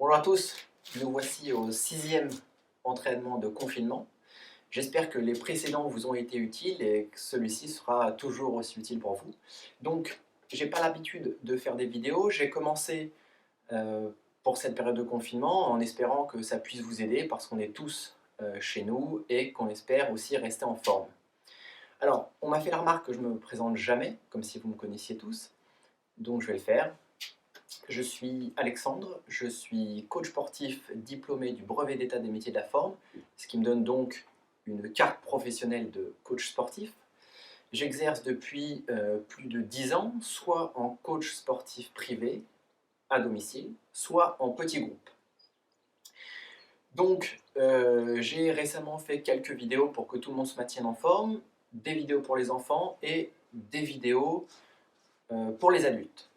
Bonjour à tous, nous voici au 6e entraînement de confinement. J'espère que les précédents vous ont été utiles et que celui-ci sera toujours aussi utile pour vous. Donc, j'ai pas l'habitude de faire des vidéos, j'ai commencé euh, pour cette période de confinement en espérant que ça puisse vous aider parce qu'on est tous chez nous et qu'on espère aussi rester en forme. Alors, on m'a fait la remarque que je me présente jamais, comme si vous me connaissiez tous, donc je vais le faire. Je suis Alexandre, je suis coach sportif diplômé du brevet d'état des métiers de la forme, ce qui me donne donc une carte professionnelle de coach sportif. J'exerce depuis plus de 10 ans, soit en coach sportif privé, à domicile, soit en petit groupe. Donc, j'ai récemment fait quelques vidéos pour que tout le monde se maintienne en forme, des vidéos pour les enfants et des vidéos pour les adultes.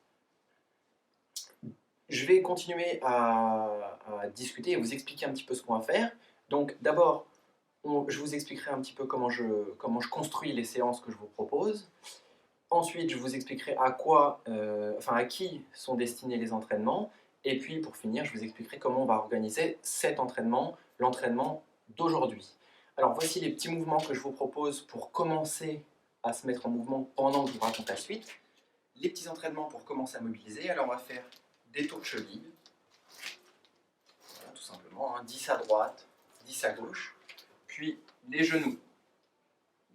Je vais continuer à discuter et vous expliquer un petit peu ce qu'on va faire. Donc d'abord, je vous expliquerai un petit peu comment je construis les séances que je vous propose. Ensuite, je vous expliquerai à qui sont destinés les entraînements. Et puis pour finir, je vous expliquerai comment on va organiser cet entraînement, l'entraînement d'aujourd'hui. Alors voici les petits mouvements que je vous propose pour commencer à se mettre en mouvement pendant que je vous raconte la suite. Les petits entraînements pour commencer à mobiliser. Alors on va faire des tours de cheville, voilà, tout simplement, 10 à droite, 10 à gauche, puis les genoux,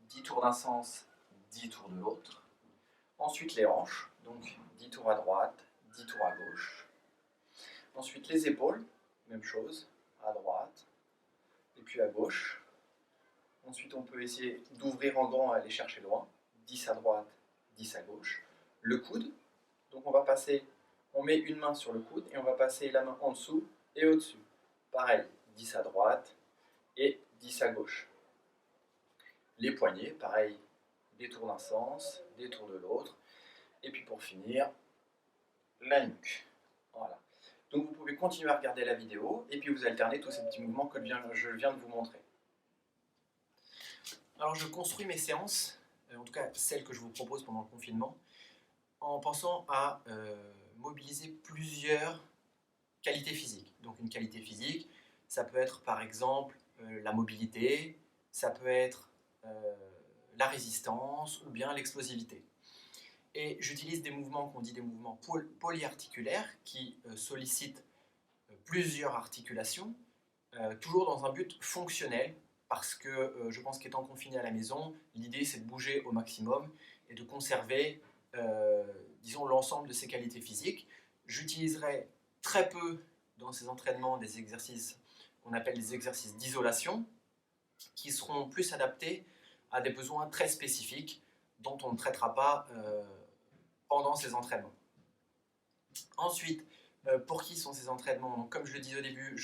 10 tours d'un sens, 10 tours de l'autre, ensuite les hanches, donc 10 tours à droite, 10 tours à gauche, ensuite les épaules, même chose, à droite, et puis à gauche, ensuite on peut essayer d'ouvrir en grand et aller chercher loin, 10 à droite, 10 à gauche, le coude, donc on met une main sur le coude et on va passer la main en dessous et au-dessus. Pareil, 10 à droite et 10 à gauche. Les poignets, pareil, des tours d'un sens, des tours de l'autre. Et puis pour finir, la nuque. Voilà. Donc vous pouvez continuer à regarder la vidéo et puis vous alternez tous ces petits mouvements que je viens de vous montrer. Alors je construis mes séances, en tout cas celles que je vous propose pendant le confinement, en pensant à mobiliser plusieurs qualité physique. Donc une qualité physique, ça peut être par exemple la mobilité, ça peut être la résistance ou bien l'explosivité. Et j'utilise des mouvements qu'on dit des mouvements polyarticulaires qui sollicitent plusieurs articulations, toujours dans un but fonctionnel, parce que je pense qu'étant confiné à la maison, l'idée c'est de bouger au maximum et de conserver, disons, l'ensemble de ses qualités physiques. J'utiliserai très peu dans ces entraînements des exercices qu'on appelle des exercices d'isolation, qui seront plus adaptés à des besoins très spécifiques dont on ne traitera pas pendant ces entraînements. Ensuite, pour qui sont ces entraînements? Donc, comme je le disais au début,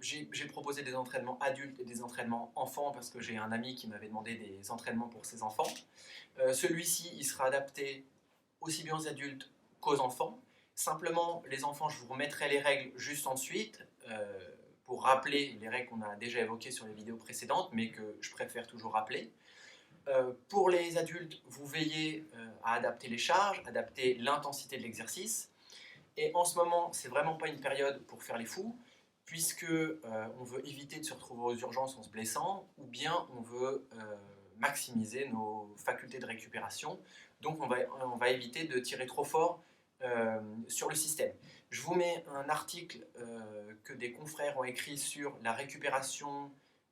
j'ai proposé des entraînements adultes et des entraînements enfants parce que j'ai un ami qui m'avait demandé des entraînements pour ses enfants. Celui-ci, il sera adapté aussi bien aux adultes qu'aux enfants. Simplement, les enfants, je vous remettrai les règles juste ensuite pour rappeler les règles qu'on a déjà évoquées sur les vidéos précédentes, mais que je préfère toujours rappeler. Pour les adultes, vous veillez à adapter les charges, adapter l'intensité de l'exercice. Et en ce moment, c'est vraiment pas une période pour faire les fous, puisque on veut éviter de se retrouver aux urgences en se blessant, ou bien on veut maximiser nos facultés de récupération. Donc on va éviter de tirer trop fort sur le système. Je vous mets un article que des confrères ont écrit sur la récupération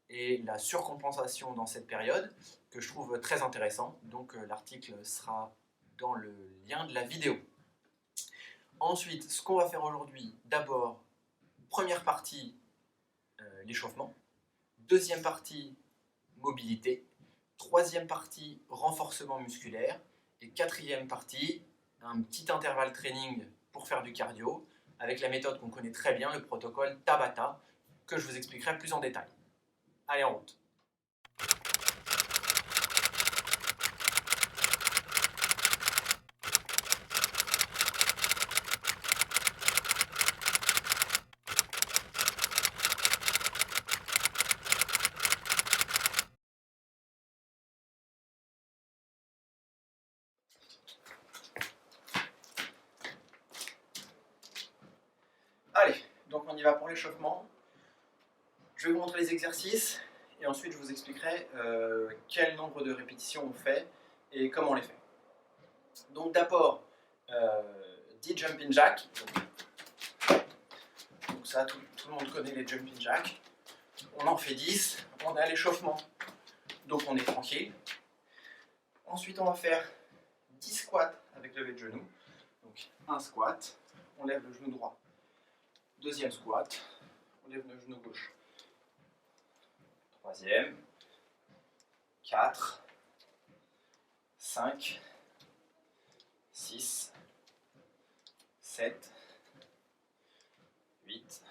et la surcompensation dans cette période, que je trouve très intéressant. Donc l'article sera dans le lien de la vidéo. Ensuite, ce qu'on va faire aujourd'hui, d'abord, première partie, l'échauffement. Deuxième partie, mobilité. Troisième partie, renforcement musculaire. Et quatrième partie, un petit intervalle training pour faire du cardio, avec la méthode qu'on connaît très bien, le protocole Tabata, que je vous expliquerai plus en détail. Allez, en route! Donc on y va pour l'échauffement. Je vais vous montrer les exercices et ensuite je vous expliquerai quel nombre de répétitions on fait et comment on les fait. Donc d'abord, 10 jumping jacks. Donc ça, tout le monde connaît les jumping jacks. On en fait 10, on est à l'échauffement, donc on est tranquille. Ensuite on va faire 10 squats avec levé de genou. Donc un squat, on lève le genou droit. Deuxième squat, on lève le genou gauche. Troisième, 4, 5, 6, 7, 8,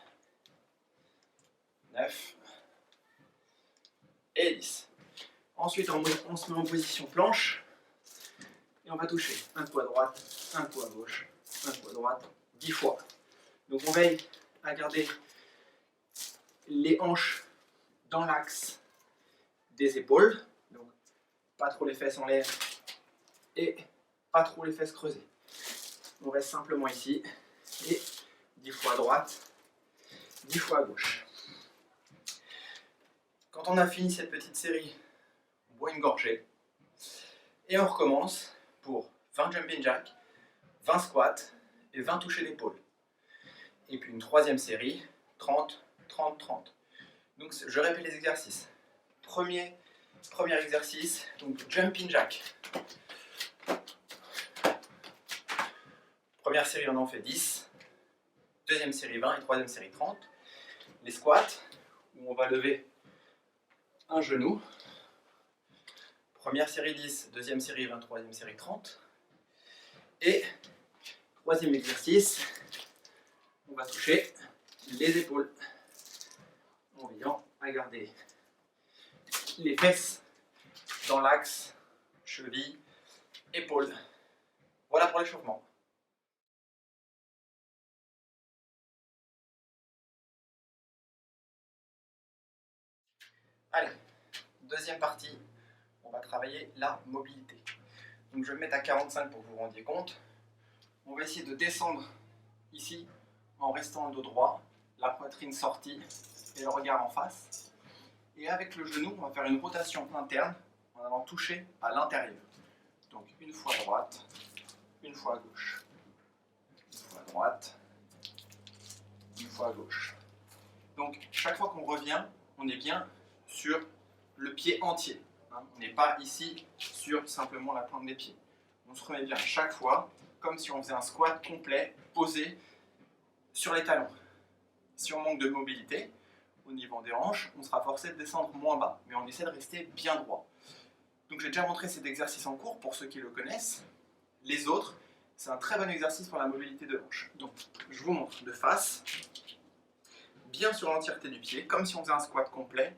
9 et 10. Ensuite, on se met en position planche et on va toucher un coup à droite, un coup à gauche, un coup à droite, 10 fois. Donc on veille à garder les hanches dans l'axe des épaules, donc pas trop les fesses en l'air et pas trop les fesses creusées. On reste simplement ici et 10 fois à droite, 10 fois à gauche. Quand on a fini cette petite série, on boit une gorgée et on recommence pour 20 jumping jacks, 20 squats et 20 touchés d'épaule. Et puis une troisième série, 30, 30, 30. Donc je répète les exercices. Premier exercice, donc jumping jack. Première série, on en fait 10. Deuxième série, 20 et troisième série, 30. Les squats, où on va lever un genou. Première série 10, deuxième série 20, troisième série 30. Et troisième exercice, on va toucher les épaules en veillant à garder les fesses dans l'axe cheville, épaules. Voilà pour l'échauffement. Allez, deuxième partie, on va travailler la mobilité. Donc je vais me mettre à 45 pour que vous vous rendiez compte. On va essayer de descendre ici en restant le dos droit, la poitrine sortie et le regard en face. Et avec le genou, on va faire une rotation interne en allant toucher à l'intérieur. Donc une fois à droite, une fois à gauche. Une fois à droite, une fois à gauche. Donc chaque fois qu'on revient, on est bien sur le pied entier. On n'est pas ici sur simplement la pointe des pieds. On se remet bien chaque fois, comme si on faisait un squat complet, posé sur les talons. Si on manque de mobilité, au niveau des hanches, on sera forcé de descendre moins bas, mais on essaie de rester bien droit. Donc j'ai déjà montré cet exercice en cours pour ceux qui le connaissent. Les autres, c'est un très bon exercice pour la mobilité de hanche. Donc je vous montre de face, bien sur l'entièreté du pied, comme si on faisait un squat complet.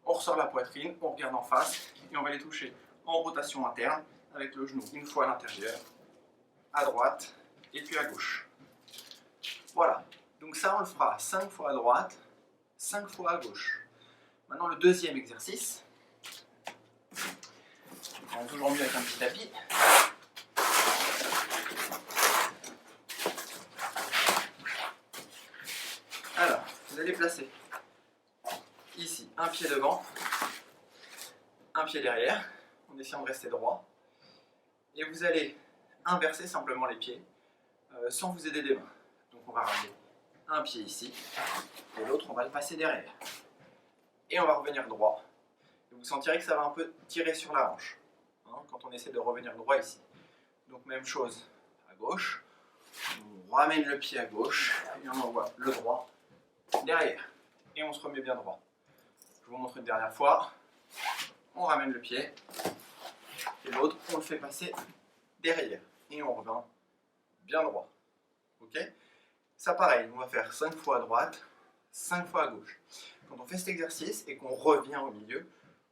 On ressort la poitrine, on regarde en face et on va les toucher en rotation interne avec le genou une fois à l'intérieur, à droite et puis à gauche. Voilà, donc ça on le fera 5 fois à droite, 5 fois à gauche. Maintenant le deuxième exercice, on va toujours mieux avec un petit tapis. Alors, vous allez placer ici un pied devant, un pied derrière, en essayant de rester droit. Et vous allez inverser simplement les pieds sans vous aider des mains. Donc on va ramener un pied ici, et l'autre on va le passer derrière. Et on va revenir droit. Et vous sentirez que ça va un peu tirer sur la hanche, quand on essaie de revenir droit ici. Donc même chose à gauche, on ramène le pied à gauche, et on envoie le droit derrière. Et on se remet bien droit. Je vous montre une dernière fois. On ramène le pied, et l'autre on le fait passer derrière. Et on revient bien droit. Ok ? Ça pareil, on va faire 5 fois à droite, 5 fois à gauche. Quand on fait cet exercice et qu'on revient au milieu,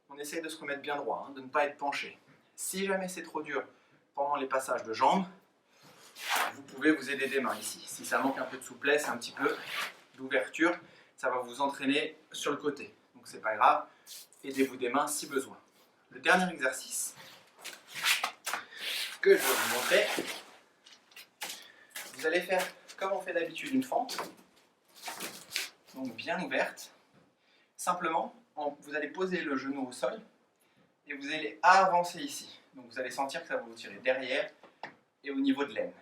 on essaye de se remettre bien droit, de ne pas être penché. Si jamais c'est trop dur pendant les passages de jambes, vous pouvez vous aider des mains ici. Si ça manque un peu de souplesse, un petit peu d'ouverture, ça va vous entraîner sur le côté. Donc c'est pas grave, aidez-vous des mains si besoin. Le dernier exercice que je vais vous montrer, vous allez faire comme on fait d'habitude une fente. donc bien ouverte. Simplement, vous allez poser le genou au sol et vous allez avancer ici. Donc vous allez sentir que ça va vous tirer derrière et au niveau de l'aine.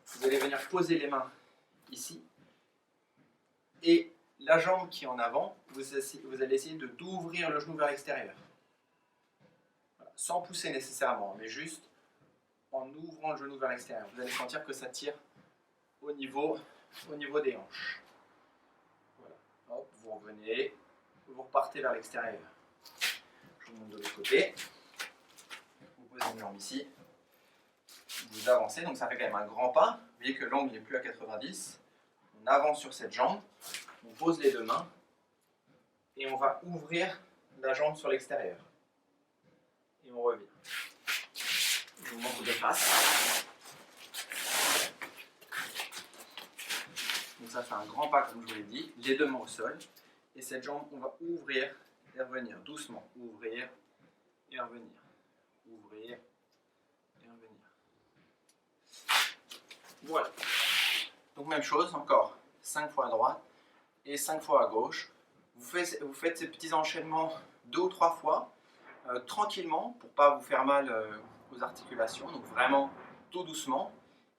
Vous allez venir poser les mains ici et la jambe qui est en avant, vous allez essayer d'ouvrir le genou vers l'extérieur. Voilà, sans pousser nécessairement, mais juste en ouvrant le genou vers l'extérieur. Vous allez sentir que ça tire au niveau des hanches. Voilà. Hop, vous revenez, vous repartez vers l'extérieur. Je vous montre de l'autre côté. Vous posez une jambe ici. Vous avancez, donc ça fait quand même un grand pas. Vous voyez que l'angle n'est plus à 90. On avance sur cette jambe. On pose les deux mains. Et on va ouvrir la jambe sur l'extérieur. Et on revient. Je vous montre de face. Donc ça fait un grand pas comme je vous l'ai dit. Les deux mains au sol. Et cette jambe, on va ouvrir et revenir doucement. Ouvrir et revenir. Ouvrir et revenir. Voilà. Donc même chose, encore 5 fois à droite et 5 fois à gauche. Vous faites ces petits enchaînements 2 ou 3 fois, tranquillement, pour ne pas vous faire mal aux articulations. Donc vraiment tout doucement.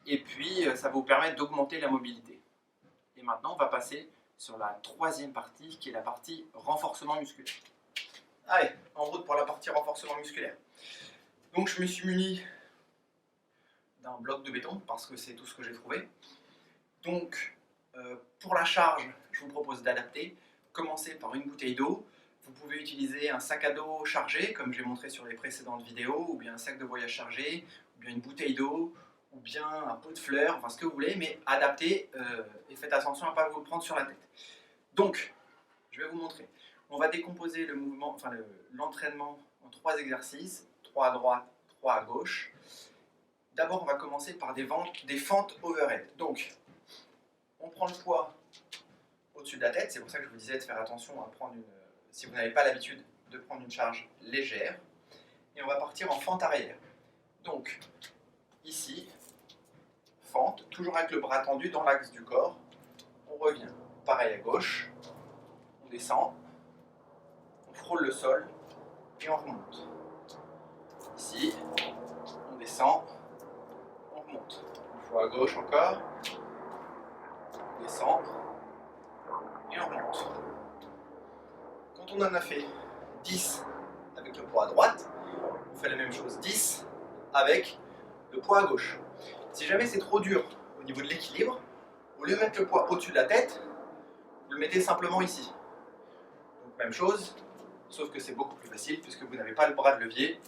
Et puis ça va vous permettre d'augmenter la mobilité. Et maintenant, on va passer sur la troisième partie, qui est la partie renforcement musculaire. Allez, en route pour la partie renforcement musculaire. Donc je me suis muni d'un bloc de béton, parce que c'est tout ce que j'ai trouvé. Donc, pour la charge, je vous propose d'adapter. Commencez par une bouteille d'eau. Vous pouvez utiliser un sac à dos chargé, comme j'ai montré sur les précédentes vidéos, ou bien un sac de voyage chargé, ou bien une bouteille d'eau, ou bien un pot de fleurs, enfin ce que vous voulez, mais adaptez et faites attention à ne pas vous le prendre sur la tête. Donc, je vais vous montrer. On va décomposer le mouvement, enfin l'entraînement en 3 exercices, 3 à droite, 3 à gauche. D'abord, on va commencer par des fentes overhead. Donc, on prend le poids au-dessus de la tête. C'est pour ça que je vous disais de faire attention à prendre si vous n'avez pas l'habitude de prendre une charge légère. Et on va partir en fente arrière. Donc, ici, fente, toujours avec le bras tendu dans l'axe du corps. On revient. Pareil à gauche. On descend. On frôle le sol. Et on remonte. Ici, on descend. On remonte. Une fois à gauche encore. On descend. Et on remonte. Quand on en a fait 10 avec le poids à droite, on fait la même chose 10 avec le poids à gauche. Si jamais c'est trop dur au niveau de l'équilibre, au lieu de mettre le poids au-dessus de la tête, vous le mettez simplement ici. Donc même chose, sauf que c'est beaucoup plus facile puisque vous n'avez pas le bras de levier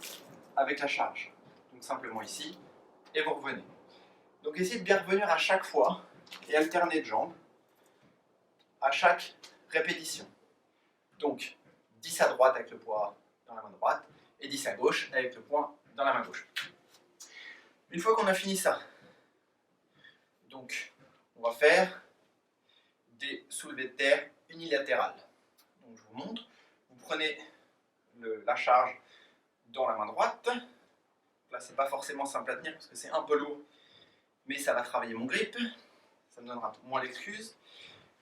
avec la charge. Donc simplement ici, et vous revenez. Donc essayez de bien revenir à chaque fois et alterner de jambes à chaque répétition. Donc 10 à droite avec le poids dans la main droite et 10 à gauche avec le poids dans la main gauche. Une fois qu'on a fini ça, donc on va faire des soulevés de terre unilatérales. Donc je vous montre, vous prenez la charge dans la main droite. Là c'est pas forcément simple à tenir parce que c'est un peu lourd, mais ça va travailler mon grip, ça me donnera moins d'excuses.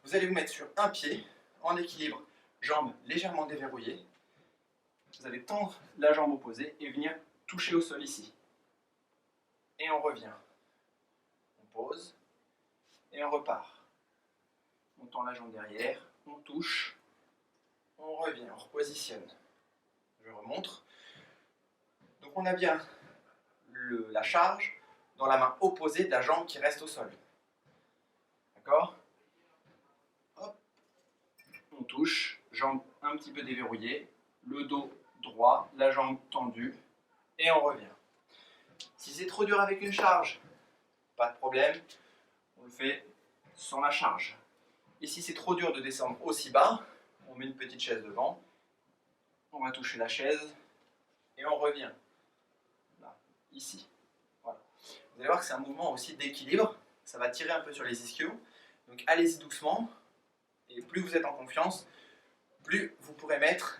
Vous allez vous mettre sur un pied en équilibre, jambes légèrement déverrouillées. Vous allez tendre la jambe opposée et venir toucher au sol ici. Et on revient. On pose et on repart. On tend la jambe derrière, on touche, on revient, on repositionne. Je remonte. Donc on a bien la charge dans la main opposée de la jambe qui reste au sol. D'accord ? Hop. On touche, jambe un petit peu déverrouillée, le dos droit, la jambe tendue, et on revient. Si c'est trop dur avec une charge, pas de problème, on le fait sans la charge. Et si c'est trop dur de descendre aussi bas, on met une petite chaise devant, on va toucher la chaise, et on revient. Là, ici. Voilà. Vous allez voir que c'est un mouvement aussi d'équilibre, ça va tirer un peu sur les ischios, donc allez-y doucement, et plus vous êtes en confiance, plus vous pourrez mettre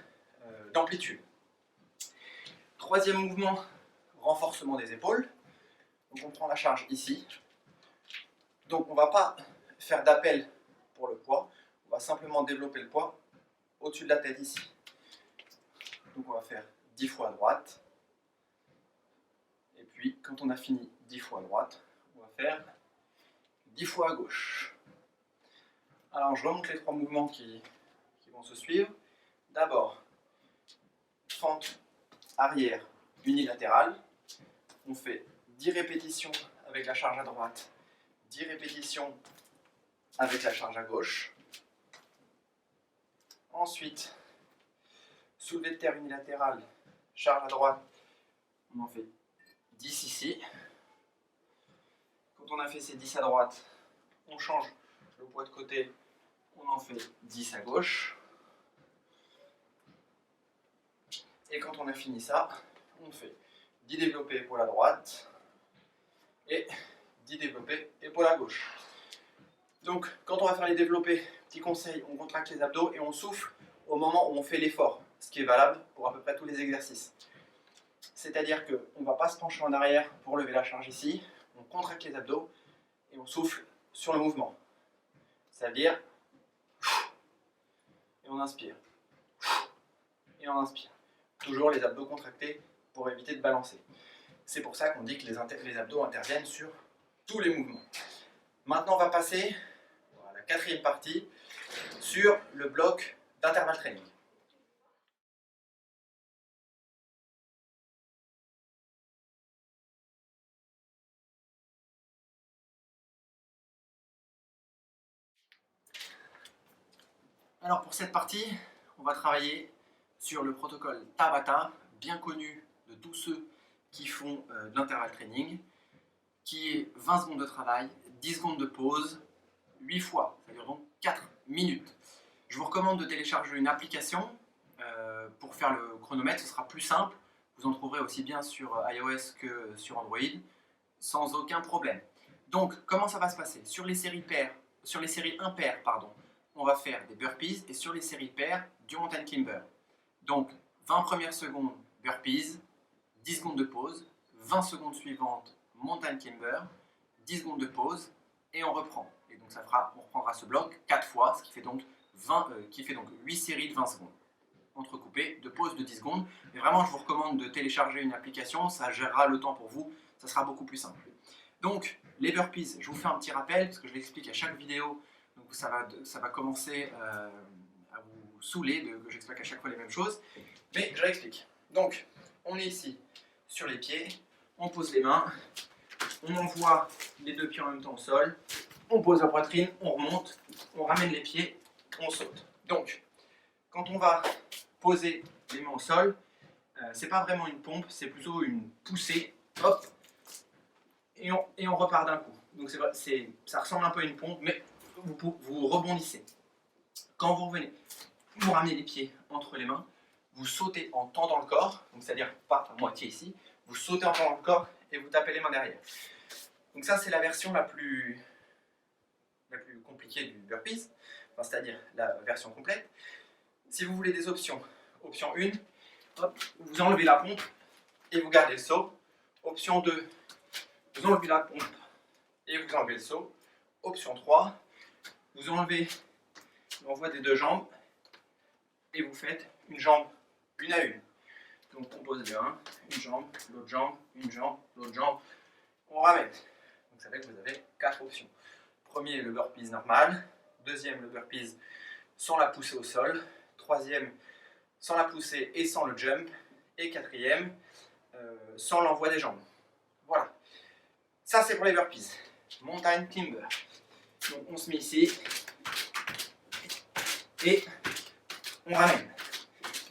d'amplitude. Troisième mouvement, renforcement des épaules. Donc on prend la charge ici. Donc on ne va pas faire d'appel pour le poids, on va simplement développer le poids au-dessus de la tête ici. Donc on va faire 10 fois à droite. Et puis quand on a fini 10 fois à droite, on va faire 10 fois à gauche. Alors je remonte les 3 mouvements qui vont se suivre. D'abord, fente arrière unilatérale. On fait 10 répétitions avec la charge à droite, 10 répétitions avec la charge à gauche. Ensuite, soulevé de terre unilatéral, charge à droite, on en fait 10 ici. Quand on a fait ces 10 à droite, on change le poids de côté, on en fait 10 à gauche. Et quand on a fini ça, on fait 10 développés épaule à droite et 10 développés épaule à gauche. Donc, quand on va faire les développés, petit conseil, on contracte les abdos et on souffle au moment où on fait l'effort, ce qui est valable pour à peu près tous les exercices. C'est-à-dire qu'on ne va pas se pencher en arrière pour lever la charge ici, on contracte les abdos et on souffle sur le mouvement. C'est-à-dire, et on inspire, et on inspire. Toujours les abdos contractés pour éviter de balancer. C'est pour ça qu'on dit que les abdos interviennent sur tous les mouvements. Maintenant, on va passer à la 4e partie sur le bloc d'intervalle training. Alors pour cette partie, on va travailler sur le protocole Tabata, bien connu de tous ceux qui font de l'intervalle training, qui est 20 secondes de travail, 10 secondes de pause, 8 fois, ça dure donc 4 minutes. Je vous recommande de télécharger une application pour faire le chronomètre, ce sera plus simple. Vous en trouverez aussi bien sur iOS que sur Android, sans aucun problème. Donc, comment ça va se passer? Sur les séries impaires, on va faire des burpees et sur les séries paires, du mountain climber. Donc, 20 premières secondes burpees, 10 secondes de pause, 20 secondes suivantes mountain climber, 10 secondes de pause et on reprend. Et donc on reprendra ce bloc 4 fois, ce qui fait donc 8 séries de 20 secondes. Entrecoupées de pause de 10 secondes. Mais vraiment, je vous recommande de télécharger une application, ça gérera le temps pour vous, ça sera beaucoup plus simple. Donc, les burpees, je vous fais un petit rappel, parce que je l'explique à chaque vidéo, donc ça va commencer à vous saouler que j'explique à chaque fois les mêmes choses, mais je réexplique. Donc, on est ici sur les pieds, on pose les mains, on envoie les 2 pieds en même temps au sol, on pose la poitrine, on remonte, on ramène les pieds, on saute. Donc, quand on va poser les mains au sol, c'est pas vraiment une pompe, c'est plutôt une poussée, hop, et on repart d'un coup. Donc ça ressemble un peu à une pompe, mais vous rebondissez. Quand vous revenez, vous ramenez les pieds entre les mains, vous sautez en tendant le corps, donc c'est-à-dire pas à moitié ici, vous sautez en tendant le corps et vous tapez les mains derrière. Donc ça c'est la version la plus compliquée du burpees, enfin, c'est-à-dire la version complète. Si vous voulez des options, option 1, hop, vous enlevez la pompe et vous gardez le saut. Option 2, vous enlevez la pompe et vous enlevez le saut. Option 3, vous enlevez l'envoi des 2 jambes et vous faites une jambe une à une. Donc on pose le 1, une jambe, l'autre jambe, une jambe, l'autre jambe, on ramène. Donc ça fait que vous avez 4 options. Premier, le burpees normal. Deuxième, le burpees sans la poussée au sol. Troisième, sans la poussée et sans le jump. Et quatrième, sans l'envoi des jambes. Voilà. Ça, c'est pour les burpees. Mountain climber. Donc, on se met ici. Et on ramène.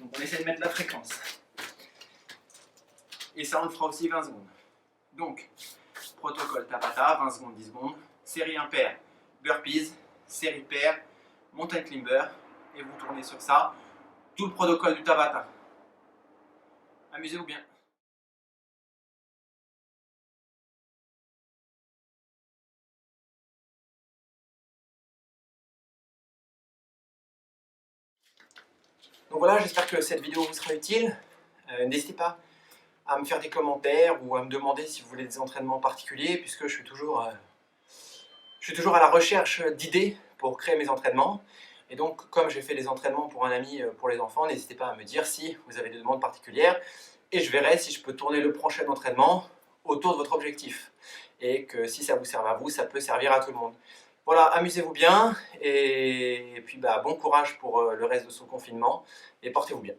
Donc, on essaie de mettre la fréquence. Et ça, on le fera aussi 20 secondes. Donc, protocole Tabata, 20 secondes, 10 secondes. Série impaire, burpees. Série paire, mountain climber. Et vous tournez sur ça. Tout le protocole du Tabata. Amusez-vous bien. Donc voilà, j'espère que cette vidéo vous sera utile. N'hésitez pas à me faire des commentaires ou à me demander si vous voulez des entraînements particuliers, puisque je suis toujours à la recherche d'idées pour créer mes entraînements. Et donc, comme j'ai fait des entraînements pour un ami pour les enfants, n'hésitez pas à me dire si vous avez des demandes particulières et je verrai si je peux tourner le prochain entraînement autour de votre objectif. Et que si ça vous sert à vous, ça peut servir à tout le monde. Voilà, amusez-vous bien et puis bon courage pour le reste de ce confinement et portez-vous bien.